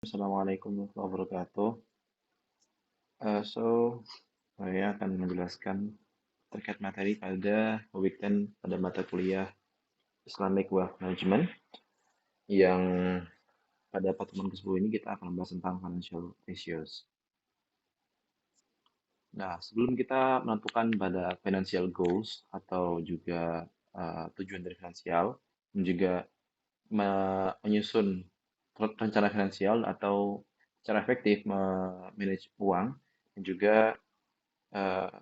Assalamualaikum warahmatullahi wabarakatuh. So, saya akan menjelaskan terkait materi pada weekend pada mata kuliah Islamic Wealth Management yang pada pertemuan ke-10 ini kita akan membahas tentang financial ratios. Nah, sebelum kita menentukan pada financial goals atau juga tujuan dari finansial, dan juga menyusun rencana finansial atau cara efektif memanage uang, dan juga uh,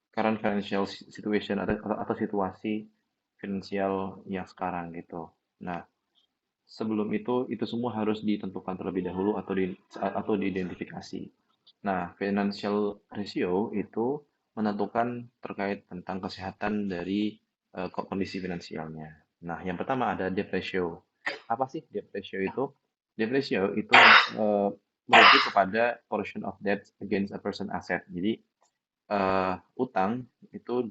current financial situation atau situasi finansial yang sekarang gitu. Nah, sebelum itu semua harus ditentukan terlebih dahulu atau diidentifikasi. Nah, financial ratio itu menentukan terkait tentang kesehatan dari kondisi finansialnya. Nah, yang pertama ada debt ratio. Apa sih debt ratio itu? Debt ratio itu merujuk kepada portion of debt against a person asset. Jadi utang itu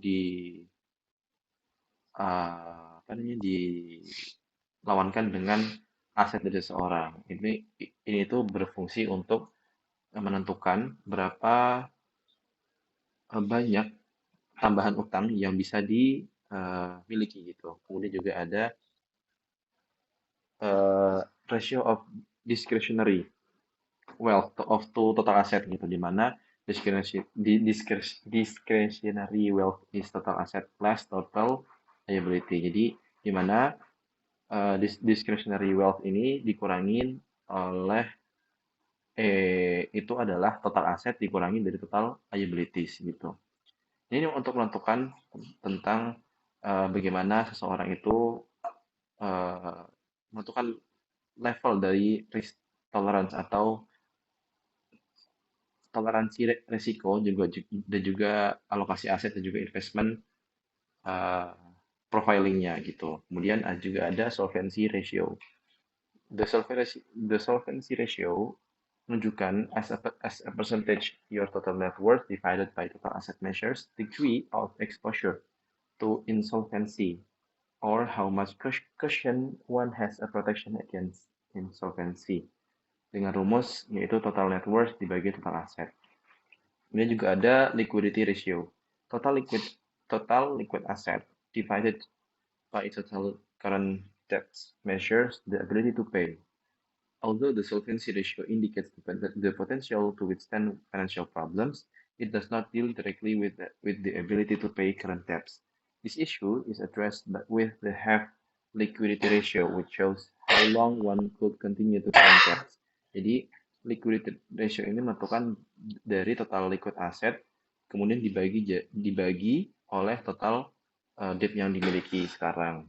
apa namanya, dilawankan dengan aset dari seseorang. Ini itu berfungsi untuk menentukan berapa banyak tambahan utang yang bisa dimiliki gitu. Kemudian juga ada ratio of discretionary wealth to total asset gitu, di mana discretionary wealth is total asset plus total liability. Jadi di mana discretionary wealth ini dikurangin oleh itu adalah total aset dikurangi dari total liabilities gitu. Ini untuk menentukan tentang bagaimana seseorang itu uh, menentukan level dari risk tolerance atau toleransi resiko juga dan juga alokasi aset dan juga investment uh, profilingnya gitu. Kemudian juga ada solvency ratio. The solvency ratio menunjukkan as a percentage your total net worth divided by total asset measures degree of exposure to insolvency or how much cushion one has a protection against insolvency. Dengan rumus yaitu total net worth dibagi total aset. Kemudian juga ada liquidity ratio. Total liquid asset divided by total current debt measures the ability to pay. Although the solvency ratio indicates the potential to withstand financial problems, it does not deal directly with the ability to pay current debts. This issue is addressed with the have liquidity ratio, which shows how long one could continue to pay debts. Jadi, liquidity ratio ini menentukan dari total liquid asset, kemudian dibagi oleh total debt yang dimiliki sekarang.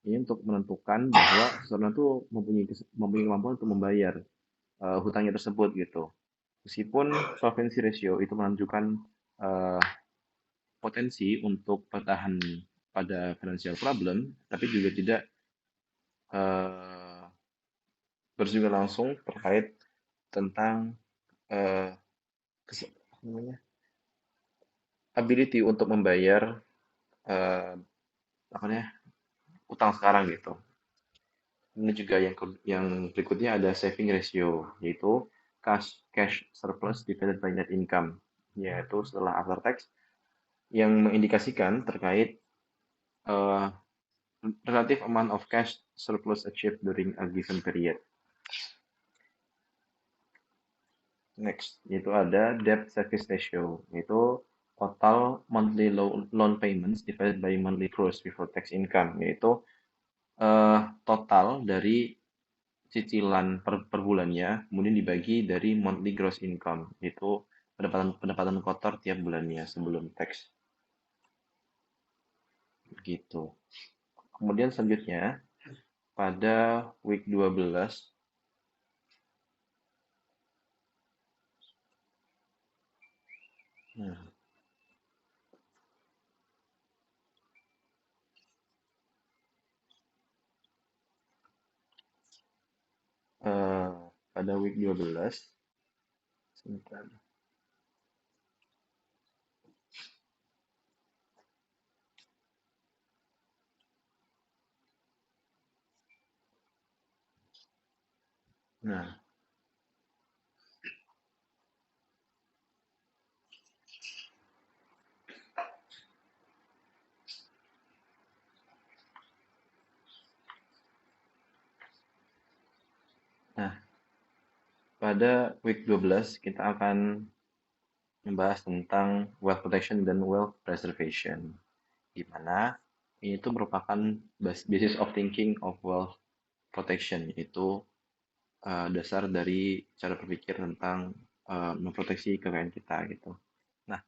Ini untuk menentukan bahwa seseorang itu mempunyai kemampuan untuk membayar hutangnya tersebut gitu. Meskipun solvency ratio itu menunjukkan uh, potensi untuk bertahan pada financial problem, tapi juga tidak uh, bersinggungan langsung terkait tentang uh, ability untuk membayar uh, apa namanya, utang sekarang gitu. Ini juga yang berikutnya ada saving ratio, yaitu cash surplus divided by net income, yaitu setelah after tax, yang mengindikasikan terkait uh, relative amount of cash surplus achieved during a given period. Next, yaitu ada debt service ratio, yaitu total monthly loan payments divided by monthly gross before tax income, yaitu total dari cicilan per bulannya, kemudian dibagi dari monthly gross income, yaitu pendapatan kotor tiap bulannya sebelum tax. Gitu. Kemudian selanjutnya, pada week 12, pada week 12, sebentar. Nah, Nah, pada week 12 kita akan membahas tentang wealth protection dan wealth preservation, di mana ini tuh merupakan basis of thinking of wealth protection, yaitu dasar dari cara berpikir tentang memproteksi kekayaan kita gitu. Nah,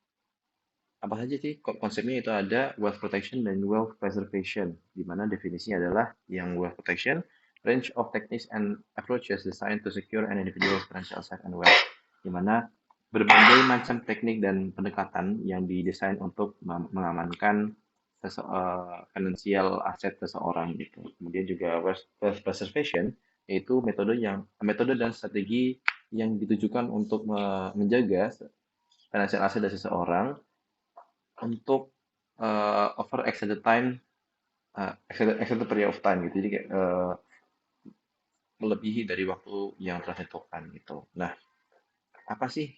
apa saja sih konsepnya? Itu ada wealth protection dan wealth preservation, di mana definisinya adalah yang wealth protection, range of techniques and approaches designed to secure an individual's financial asset and wealth, di mana berbagai macam teknik dan pendekatan yang didesain untuk mengamankan financial aset seseorang gitu. Kemudian juga wealth preservation, yaitu metode dan strategi yang ditujukan untuk menjaga financial aset dari seseorang untuk over extended time, extended period of time gitu. Jadi kayak melebihi dari waktu yang telah ditentukan gitu. Nah, apa sih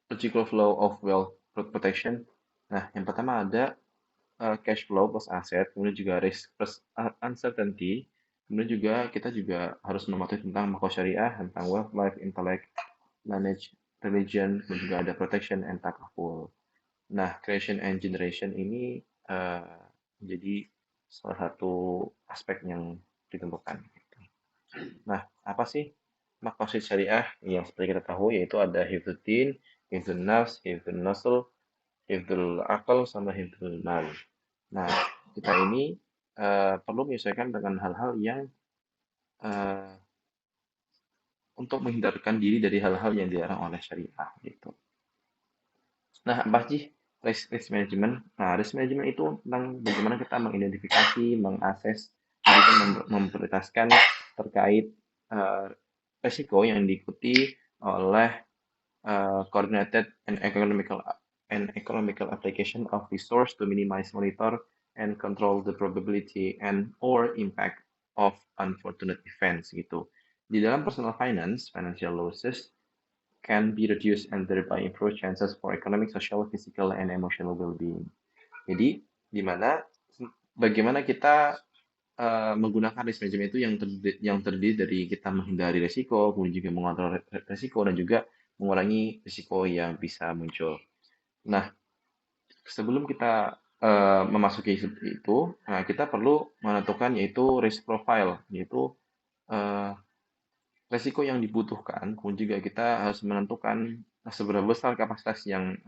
logical flow of wealth protection? Nah, yang pertama ada cash flow plus aset, kemudian juga risk plus uncertainty, kemudian juga kita juga harus mematuhi tentang makro syariah, tentang wealth, life, intellect, manage, religion, dan juga ada protection and takaful. Nah, creation and generation ini menjadi salah satu aspek yang ditentukan. Nah, apa sih makosid syariah yang seperti kita tahu, yaitu ada hifdzuddin, hifdzun nafs, hifdzun nasl, hifdzul akal, sama hifdzul mal. Nah, kita ini perlu menyesuaikan dengan hal-hal yang uh, untuk menghindarkan diri dari hal-hal yang dilarang oleh syariah gitu. Nah, apa sih risk management? Nah, risk management itu tentang bagaimana kita mengidentifikasi, mengakses, dan juga memprioritaskan terkait uh, risiko yang diikuti oleh coordinated and economical application of resource to minimize, monitor, and control the probability and or impact of unfortunate events gitu. Di dalam personal finance, financial losses can be reduced and thereby improve chances for economic, social, physical, and emotional well-being. Jadi, di mana bagaimana kita menggunakan risk management itu yang terdiri dari kita menghindari risiko, kemudian juga mengontrol risiko, dan juga mengurangi risiko yang bisa muncul. Nah, sebelum kita memasuki itu, nah kita perlu menentukan yaitu risk profile, yaitu uh, resiko yang dibutuhkan, kemudian juga kita harus menentukan seberapa besar kapasitas yang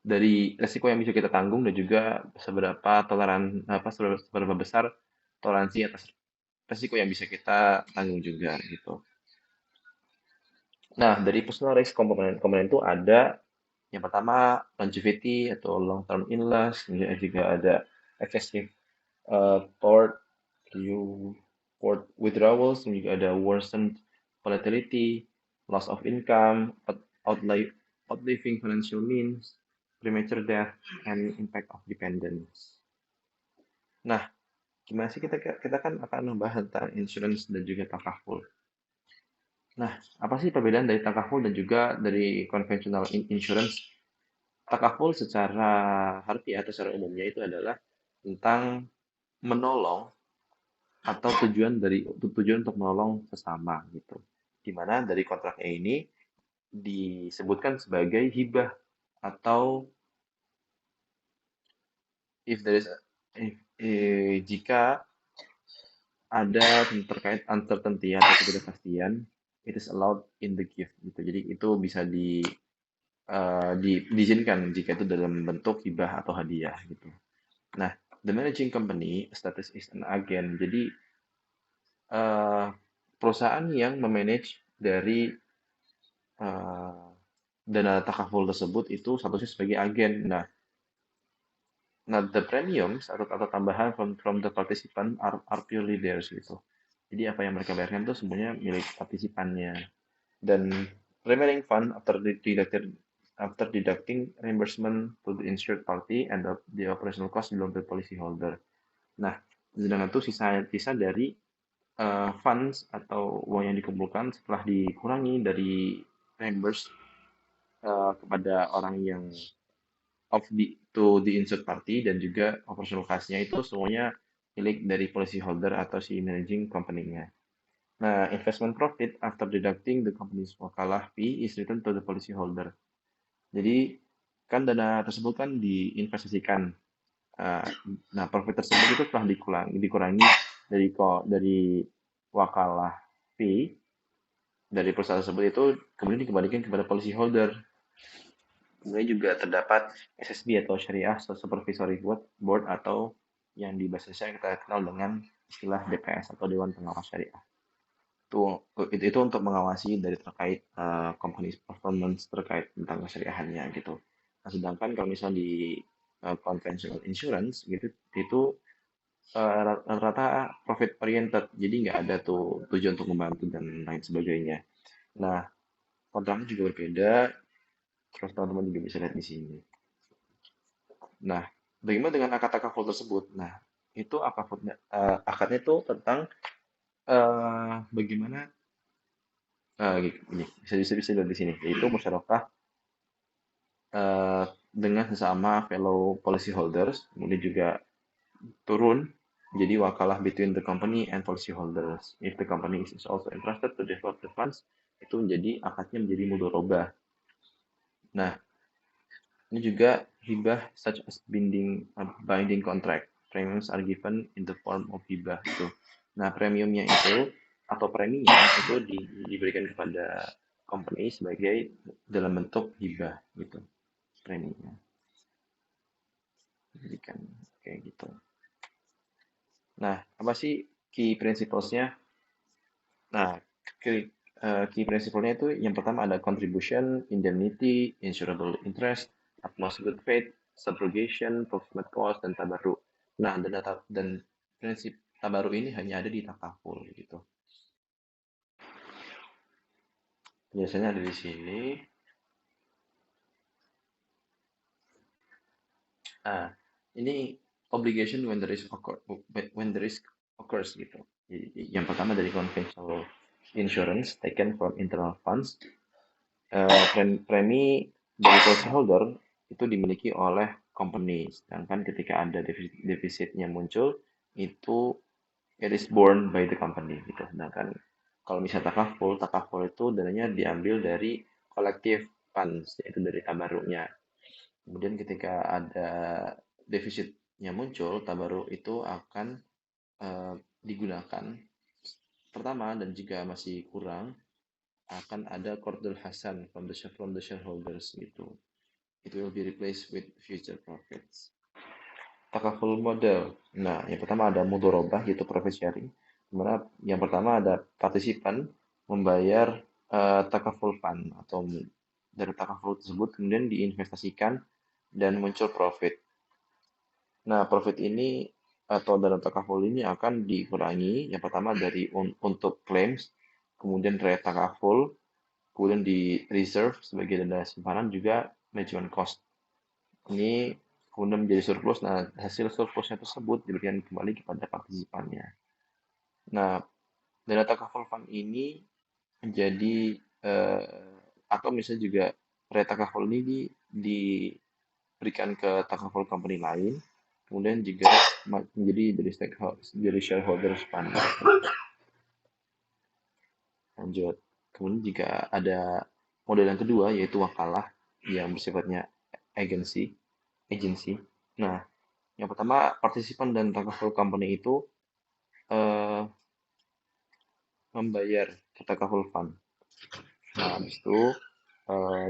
dari resiko yang bisa kita tanggung, dan juga seberapa besar toleransi atas resiko yang bisa kita tanggung juga gitu. Nah, dari personal risk komponen itu ada yang pertama longevity atau long term illness, kemudian juga ada excessive port port withdrawals, dan juga ada worsened volatility, loss of income, outliving financial means, premature death, and impact of dependence. Nah, gimana sih kita kan akan membahas tentang insurance dan juga takaful. Nah, apa sih perbedaan dari takaful dan juga dari konvensional insurance? Takaful secara harfiah atau secara umumnya itu adalah tentang menolong atau tujuan untuk menolong sesama gitu. Dimana dari kontraknya ini disebutkan sebagai hibah, atau if there is jika ada terkait uncertainty atau ketidakpastian, it is allowed in the gift gitu. Jadi itu bisa diizinkan jika itu dalam bentuk hibah atau hadiah gitu. Nah, the managing company status is an agent. Jadi perusahaan yang memanage dari dana takaful tersebut itu statusnya sebagai agen. Nah, the premiums atau tambahan from the participant are purely theirs gitu. Jadi apa yang mereka bayarkan itu semuanya milik partisipannya. Dan remaining fund after deducting reimbursement to the insured party and the operational cost belong to the policyholder. Nah, sedangkan itu sisa dari funds atau uang yang dikumpulkan setelah dikurangi dari reimburse kepada orang yang to the insured party, dan juga operational cost-nya itu semuanya milik dari policyholder atau si managing company-nya. Nah, investment profit after deducting the company's wakalah fee is returned to the policyholder. Jadi kan dana tersebut kan diinvestasikan. Uh, nah, profit tersebut itu telah dikurangi dari wakalah fee dari perusahaan tersebut itu kemudian dikembalikan kepada policyholder. Kemudian juga terdapat SSB atau Syariah Supervisory Board atau yang di bahasa Indonesia kita kenal dengan istilah DPS atau Dewan Pengawas Syariah. Itu untuk mengawasi dari terkait company performance terkait tentang kesyariahannya gitu. Nah, sedangkan kalau misalnya di conventional insurance gitu itu rata-rata profit oriented, jadi nggak ada tuh tujuan untuk membantu dan lain sebagainya. Nah, kontraknya juga berbeda, terus teman-teman juga bisa lihat di sini. Nah, bagaimana dengan akad-akad full tersebut? Nah, itu akadnya itu tentang bagaimana ini bisa dilihat di sini, yaitu musyarakah dengan sesama fellow policy holders, kemudian juga turun jadi wakalah between the company and policy holders. If the company is also interested to develop the funds, itu menjadi akadnya menjadi mudharabah. Nah, ini juga hibah such as binding contract. Premiums are given in the form of hibah itu. Nah, premiumnya itu atau preminya itu diberikan kepada company sebagai dalam bentuk hibah gitu preminya. Diberikan kayak gitu. Nah, apa sih key principles-nya? Nah, key principle-nya itu yang pertama ada contribution, indemnity, insurable interest, utmost good faith, subrogation, proximate cost, dan tabarru. Nah, dan prinsip tabarru ini hanya ada di takaful gitu. Biasanya ada di sini. Nah, ini obligation when the risk occurs gitu. Jadi, yang pertama dari conventional insurance taken from internal funds. Premi dari policyholder itu dimiliki oleh company, sedangkan ketika ada defisitnya muncul itu it is borne by the company gitu. Sedangkan kalau misalnya takaful itu dananya diambil dari collective funds, yaitu dari tabaruknya. Kemudian ketika ada defisitnya muncul, tabaruk itu akan digunakan pertama dan jika masih kurang akan ada qardul hasan from the shareholders gitu. It will be replaced with future profits. Takaful model. Nah, yang pertama ada mudorobah, yaitu profit sharing. Dimana yang pertama ada partisipan membayar takaful fund atau dari takaful tersebut kemudian diinvestasikan dan muncul profit. Nah, profit ini atau dana takaful ini akan dikurangi yang pertama dari untuk claims, kemudian dari takaful, kemudian di reserve sebagai dana simpanan juga management cost. Ini kemudian menjadi surplus. Nah, hasil surplusnya tersebut diberikan kembali kepada partisipannya. Nah, dana takaful fund ini menjadi atau misalnya juga takaful ini diberikan ke takaful company lain, kemudian juga menjadi dari shareholders fund. Lanjut. Kemudian jika ada model yang kedua yaitu wakalah yang bersifatnya agency. Nah, yang pertama partisipan dan takaful company itu eh, membayar ke takaful fund. Nah, habis itu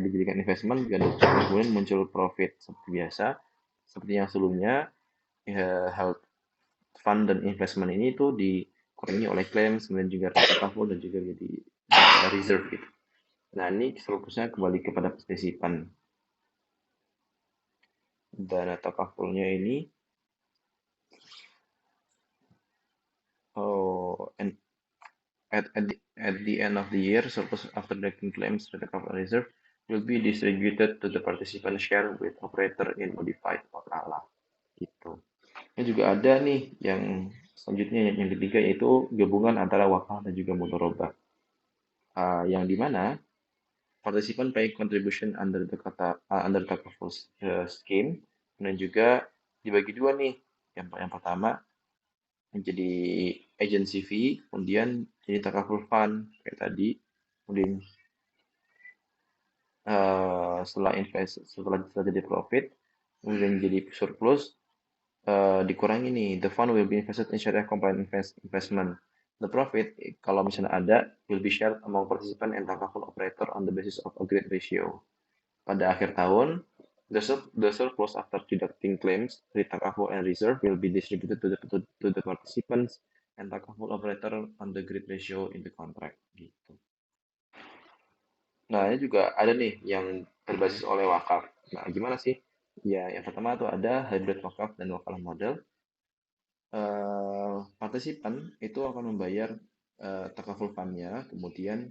dijadikan investment dan kemudian muncul profit seperti biasa. Seperti yang sebelumnya, health fund dan investment ini itu dikurangi oleh claims, kemudian juga takaful dan juga jadi reserve gitu. Nah, ini surplusnya kembali kepada partisipan. Dana takafulnya ini and at the end of the year, surplus after deducting claims to the capital reserve will be distributed to the participant share with operator in modified wakalah. Itu. Ini juga ada nih yang selanjutnya yang ketiga yaitu gabungan antara wakalah dan juga mudharabah. Yang dimana participant pay contribution under the takaful scheme dan juga dibagi dua nih. Yang pertama jadi agency fee, kemudian jadi takaful fund kayak tadi, kemudian setelah jadi profit, kemudian jadi surplus, dikurangi nih, the fund will be invested in Sharia compliant investment. The profit, kalau misalnya ada, will be shared among participant and takaful operator on the basis of agreed ratio. Pada akhir tahun, the surplus after deducting claims, takaful and reserve will be distributed to the participants and takaful operator on the agreed ratio in the contract. Gitu. Nah, ini juga ada nih yang berbasis oleh wakaf. Nah, gimana sih? Ya, yang pertama tuh ada hybrid wakaf dan wakalah model. Partisipan itu akan membayar takaful fund-nya, kemudian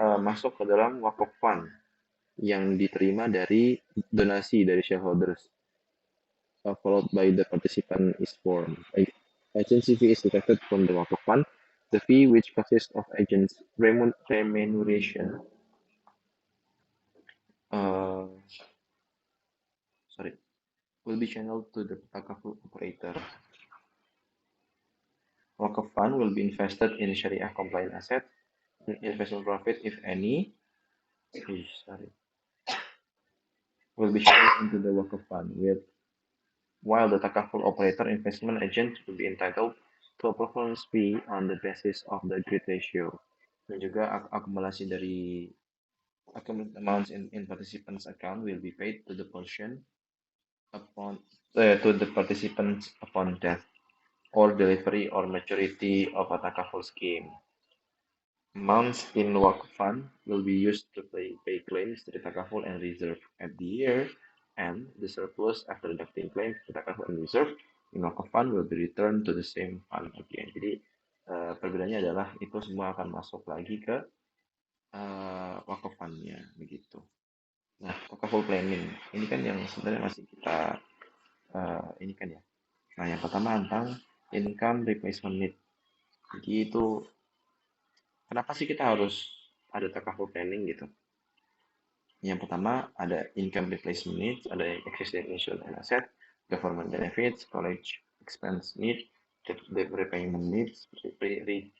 masuk ke dalam wakaf fund yang diterima dari donasi dari shareholders, followed by the participant is formed. Agency fee is deducted from the wakaf fund. The fee, which consists of agents' remuneration, uh, sorry, will be channeled to the takaful operator. Wakaf fund will be invested in Sharia compliant asset, investment profit, if any, will be channeled into the wakaf fund, while the takaful operator investment agent will be entitled to a performance fee on the basis of the agreed ratio. Dan juga akumulasi dari accumulated amounts in participants' account will be paid to the portion to the participants upon death or delivery or maturity of a takaful scheme. Amounts in wakaf fund will be used to pay claims to the takaful and reserve at the year, and the surplus after deducting claims to takaful and reserve in wakaf fund will be returned to the same fund again. Jadi perbedaannya adalah itu semua akan masuk lagi ke wakaf fund-nya begitu. Nah, takaful planning ini kan yang sebenarnya masih kita ini kan ya. Nah, yang pertama tentang income replacement need. Jadi itu kenapa sih kita harus ada takaful planning gitu? Yang pertama ada income replacement needs, ada existing insurance and asset, government benefits, college expense need, debt repayment needs,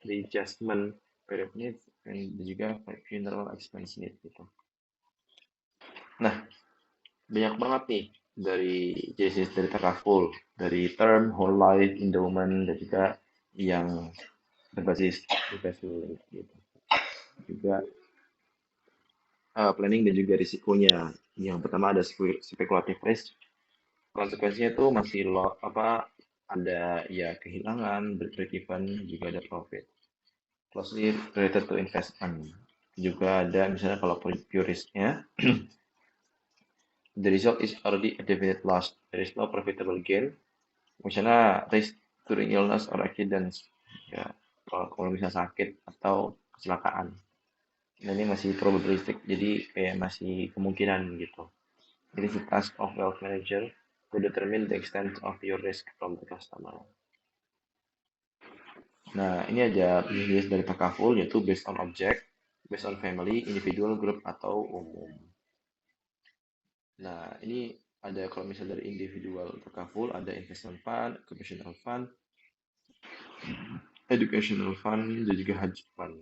readjustment period needs, dan juga funeral expense need gitu. Nah, banyak banget nih dari jenis dari takaful, dari term, whole life, endowment, dan juga yang berbasis investment gitu. Juga planning dan juga risikonya. Yang pertama ada speculative risk. Konsekuensinya tuh masih ada ya kehilangan, break even, juga ada profit. Closely related to investment. Juga ada misalnya kalau pure risknya, the result is already a definite loss. There is no profitable gain. Misalnya risk during illness or accidents. Ya, kalau misalnya sakit atau kecelakaan. Nah, ini masih probabilistik, jadi kayak masih kemungkinan gitu. It is the task of wealth manager to determine the extent of your risk from the customer. Nah, ini ada jenis dari takaful, yaitu based on object, based on family, individual, group, atau umum. Nah, ini ada kalau misalnya dari individual takaful, ada investment fund, occupational fund, educational fund, dan juga haji fund.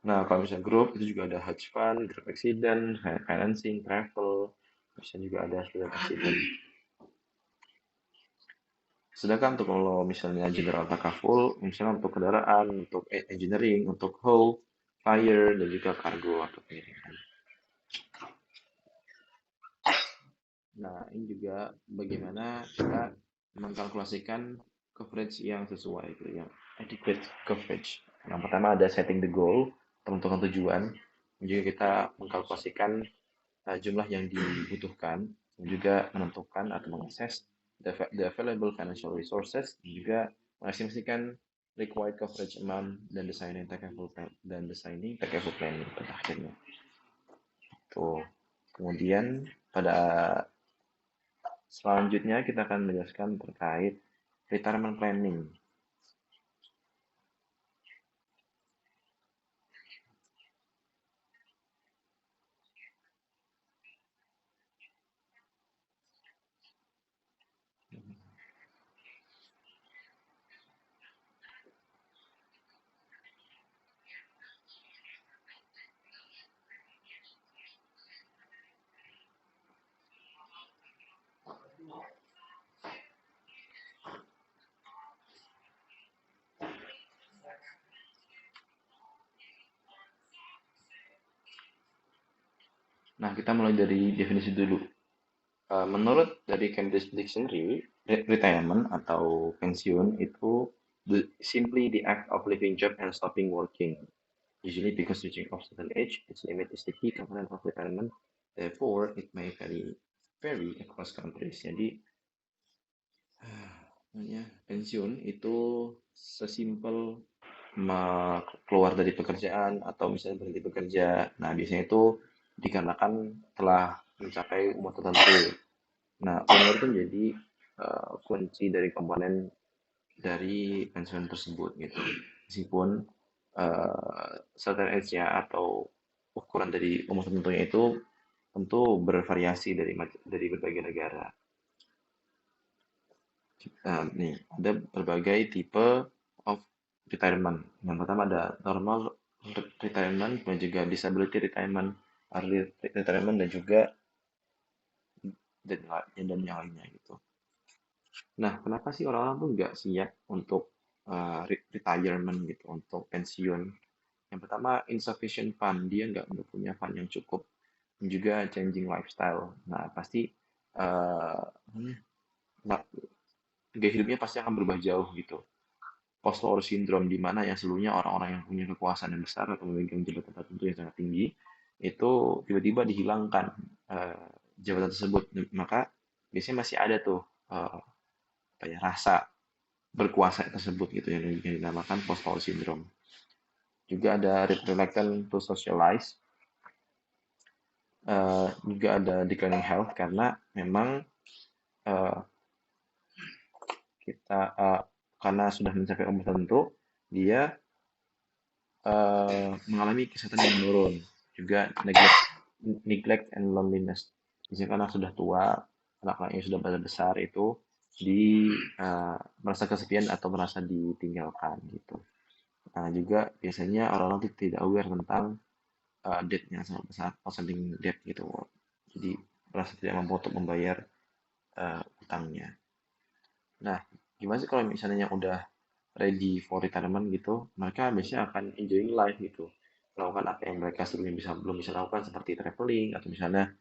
Nah, kalau misalnya grup, itu juga ada hedge fund, group accident, financing, travel, bisa juga ada student accident. Sedangkan untuk kalau misalnya general takaful, misalnya untuk kendaraan, untuk engineering, untuk hull, fire, dan juga cargo atau pengiriman. Nah, ini juga bagaimana kita mengkalkulasikan coverage yang sesuai, gitu, yang adequate coverage. Yang pertama ada setting the goal, tentukan tujuan. Juga kita mengkalkulasikan jumlah yang dibutuhkan, dan juga menentukan atau mengakses the available financial resources, dan juga mengestimasikan required coverage amount dan designing takaful planning pada akhirnya. Tuh. Kemudian pada selanjutnya kita akan menjelaskan terkait retirement planning. Nah, kita mulai dari definisi dulu. Menurut dari Cambridge Dictionary, retirement atau pensiun itu simply the act of leaving job and stopping working. Usually because reaching of certain age, its limit is the key component of retirement. Therefore, it may vary across countries. Jadi, pensiun itu sesimpel keluar dari pekerjaan atau misalnya berhenti bekerja. Nah, biasanya itu dikarenakan telah mencapai umur tertentu. Nah, umur itu menjadi kunci dari komponen dari pensiun tersebut gitu. Meskipun certain age-nya atau ukuran dari umur tertentunya itu tentu bervariasi dari berbagai negara. Nih, ada berbagai tipe of retirement. Yang pertama ada normal retirement, dan juga disability retirement, early retirement, dan juga dan yang lainnya gitu. Nah, kenapa sih orang-orang tuh nggak siap untuk retirement gitu, untuk pensiun? Yang pertama, insufficient fund. Dia nggak punya fund yang cukup. Dan juga changing lifestyle. Nah, pasti uh, gaya hidupnya pasti akan berubah jauh gitu. Post-war syndrome, di mana yang sebelumnya orang-orang yang punya kekuasaan yang besar atau memegang jabatan tertentu yang sangat tinggi, itu tiba-tiba dihilangkan jabatan tersebut. Maka biasanya masih ada tuh apa ya, rasa berkuasa tersebut gitu yang dinamakan post-war syndrome. Juga ada reluctant to socialize, juga ada declining health karena memang uh, kita karena sudah mencapai umur tertentu, dia mengalami kesehatan yang menurun, juga neglect and loneliness. Misalnya anak sudah tua, anak-anaknya sudah besar itu merasa kesepian atau merasa ditinggalkan gitu. Nah, juga biasanya orang-orang tidak aware tentang debt yang sangat besar, outstanding debt gitu. Jadi merasa tidak mampu untuk membayar utangnya. Nah, gimana sih kalau misalnya yang udah ready for retirement gitu, mereka biasanya akan enjoying life gitu, melakukan apa yang mereka sebelumnya belum bisa lakukan seperti traveling atau misalnya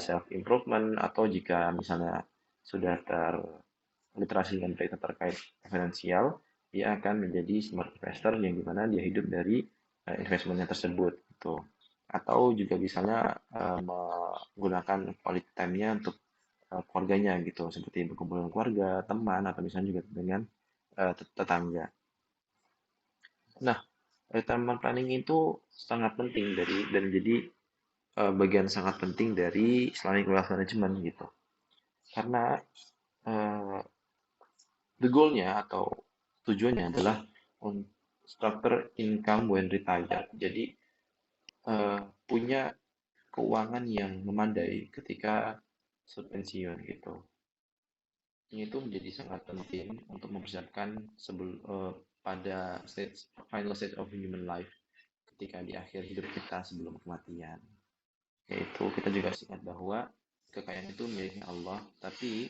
self improvement, atau jika misalnya sudah terliterasi dengan berita terkait finansial, dia akan menjadi smart investor yang dimana dia hidup dari investmentnya tersebut gitu. Atau juga misalnya menggunakan quality time-nya untuk keluarganya gitu, seperti berkumpul dengan keluarga, teman, atau misalnya juga dengan tetangga. Nah, retirement planning itu sangat penting dan jadi bagian sangat penting dari Islamic Wealth Management gitu. Karena uh, the goal-nya atau tujuannya adalah structure income when retired. Jadi punya keuangan yang memadai ketika pensiun gitu. Ini itu menjadi sangat penting untuk mempersiapkan pada final stage of human life, ketika di akhir hidup kita sebelum kematian. Yaitu kita juga harus ingat bahwa kekayaan itu miliknya Allah, tapi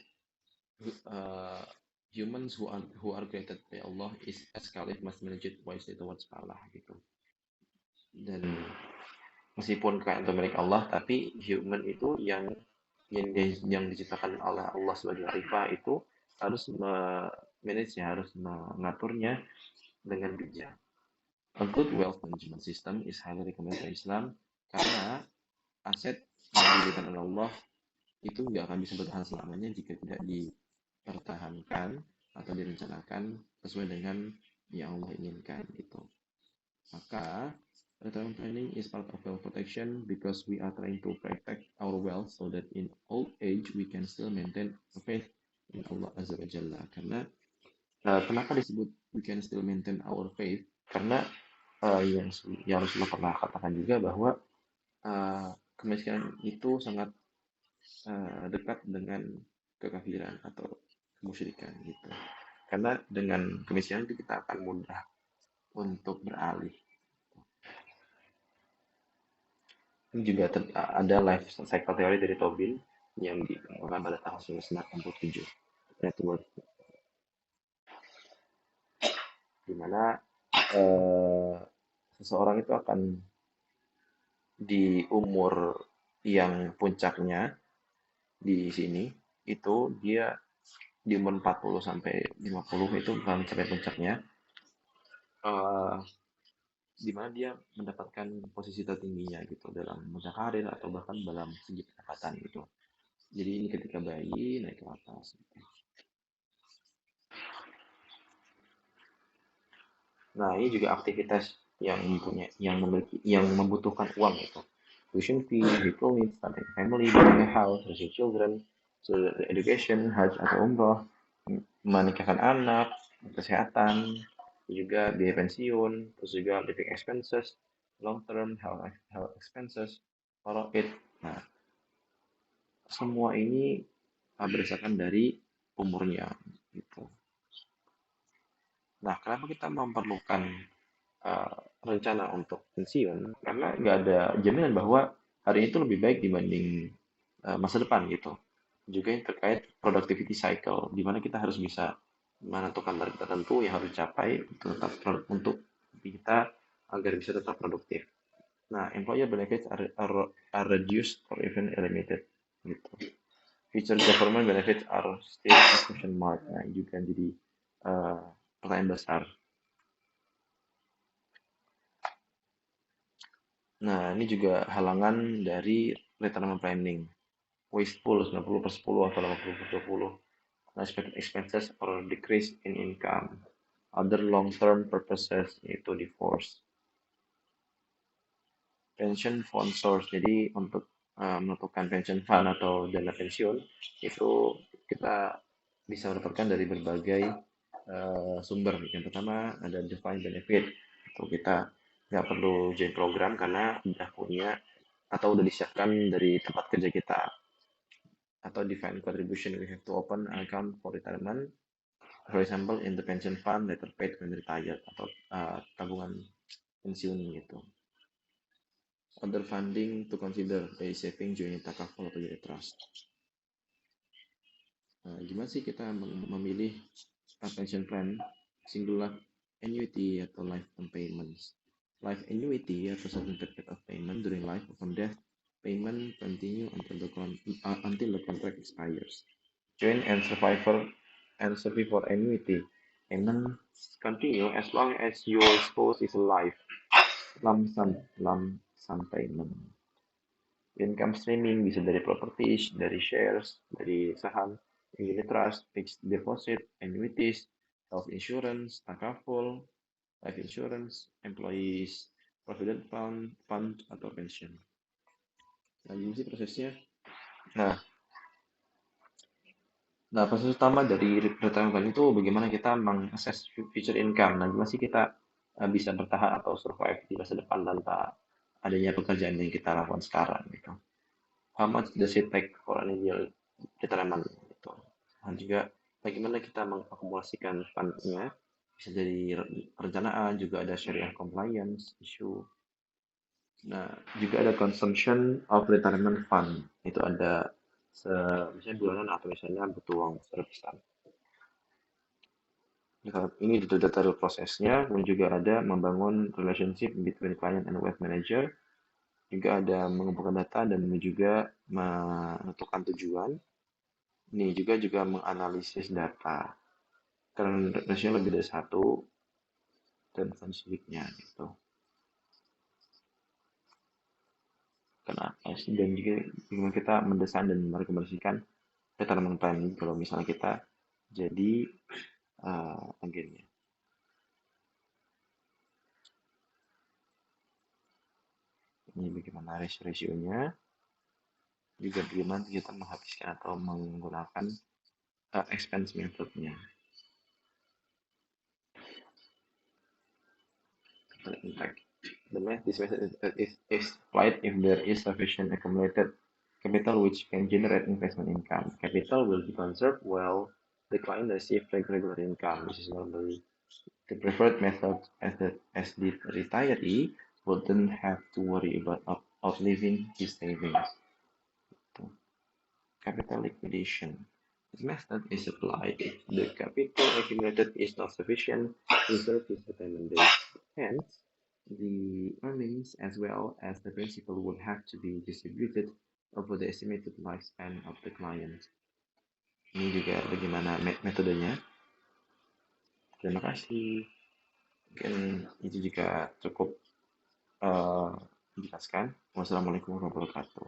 uh, humans who are created by Allah is as Khalif must manage it wisely towards Allah gitu. Dan meskipun kekayaan itu milik Allah, tapi human itu yang diciptakan oleh Allah sebagai khalifah itu harus manage, harus mengaturnya dengan bijak. A good wealth management system is highly recommended by Islam karena aset yang diberikan oleh Allah itu nggak akan bisa bertahan selamanya jika tidak dipertahankan atau direncanakan sesuai dengan yang Allah inginkan itu. Maka retirement planning is part of wealth protection because we are trying to protect our wealth so that in old age we can still maintain a faith in Allah Azza wa Jalla. Karena kenapa disebut we can still maintain our faith? Karena yang Rasulullah pernah katakan juga bahwa kemiskinan itu sangat dekat dengan kekafiran atau kemusyrikan gitu. Karena dengan kemiskinan itu kita akan mudah untuk beralih. Ini juga ada life cycle teori dari Tobin yang dikemukakan pada tahun 1967. Network, di mana seseorang itu akan di umur yang puncaknya di sini itu dia di umur 40 sampai 50 itu bukan sampai puncaknya, eh di mana dia mendapatkan posisi tertingginya gitu dalam masa karir atau bahkan dalam segi pendapatan gitu. Jadi ini ketika bayi naik ke atas. Nah, ini juga aktivitas yang membutuhkan uang itu. Tuition fee, vehicle needs, starting a family, buying a house, raising children, so education, haji atau umroh, menikahkan anak, kesehatan, juga biaya pensiun, terus juga living expenses, long term health expenses, it. Nah, semua ini berdasarkan dari umurnya gitu. Nah, kenapa kita memerlukan uh, rencana untuk pensiun? Karena nggak ada jaminan bahwa hari itu lebih baik dibanding masa depan gitu. Juga yang terkait productivity cycle, di mana kita harus bisa menentukan target tertentu yang harus dicapai untuk kita agar bisa tetap produktif. Nah, employer benefits are reduced or even eliminated gitu. Future government benefits are still a question mark. Nah, ini juga jadi uh, pertanyaan besar. Nah, ini juga halangan dari retirement planning. Wasteful 90 per 10 atau 80 per 20. Unexpected expenses or decrease in income. Other long-term purposes yaitu divorce. Pension fund source. Jadi untuk menentukan pension fund atau dana pensiun itu kita bisa mendapatkan dari berbagai sumber. Yang pertama ada defined benefit. Itu kita nggak perlu join program karena udah punya atau udah disiapkan dari tempat kerja kita. Atau defined contribution, we have to open an account for retirement, for example in the pension fund later paid when retired, atau tabungan pensiun gitu. Other funding to consider, by saving, joining takaful atau unit trust. Gimana sih kita memilih pension plan, single life annuity atau lifetime payments? Life annuity atau certain period of payment during life upon death, payment continue until the contract expires. Joint and survivor annuity, payments continue as long as your spouse is alive. Lump sum payment. Income streaming bisa dari properties, dari shares, dari saham, unit trust, fixed deposit, annuities, health insurance, takaful, life insurance, employees, provident fund atau pension. Nah, ini sih prosesnya. Nah, proses utama dari retirement plan itu bagaimana kita mengakses future income. Nah, gimana sih kita bisa bertahan atau survive di masa depan tanpa adanya pekerjaan yang kita lakukan sekarang gitu. How much does it take for an ideal retirement gitu. Dan juga bagaimana kita mengakumulasikan fundnya, bisa jadi perencanaan, juga ada syariah compliance issue. Nah, juga ada consumption of retirement fund. Itu ada misalnya bulanan atau misalnya butuh uang secara besar. Ini detail prosesnya, dan juga ada membangun relationship between client and wealth manager, juga ada mengumpulkan data dan juga menentukan tujuan. Ini juga menganalisis data. Karena rasio lebih dari satu dan konfliknya gitu. Kenapa sih? Dan juga bagaimana kita mendesain dan merekomendasikan retirement plan kalau misalnya kita jadi agennya. Ini bagaimana rasionya, juga bagaimana kita menghabiskan atau menggunakan expense methodnya. Impact. This method is applied if there is sufficient accumulated capital which can generate investment income. Capital will be conserved while the client receives regular income. This is normally the preferred method, as the retiree wouldn't have to worry about outliving his savings. Capital liquidation. This method is applied if the capital accumulated is not sufficient to serve his retirement days. Hence, the earnings as well as the principal would have to be distributed over the estimated lifespan of the client. Ini juga bagaimana metodenya. Terima kasih. Mungkin itu juga cukup menjelaskan. Wassalamualaikum warahmatullahi wabarakatuh.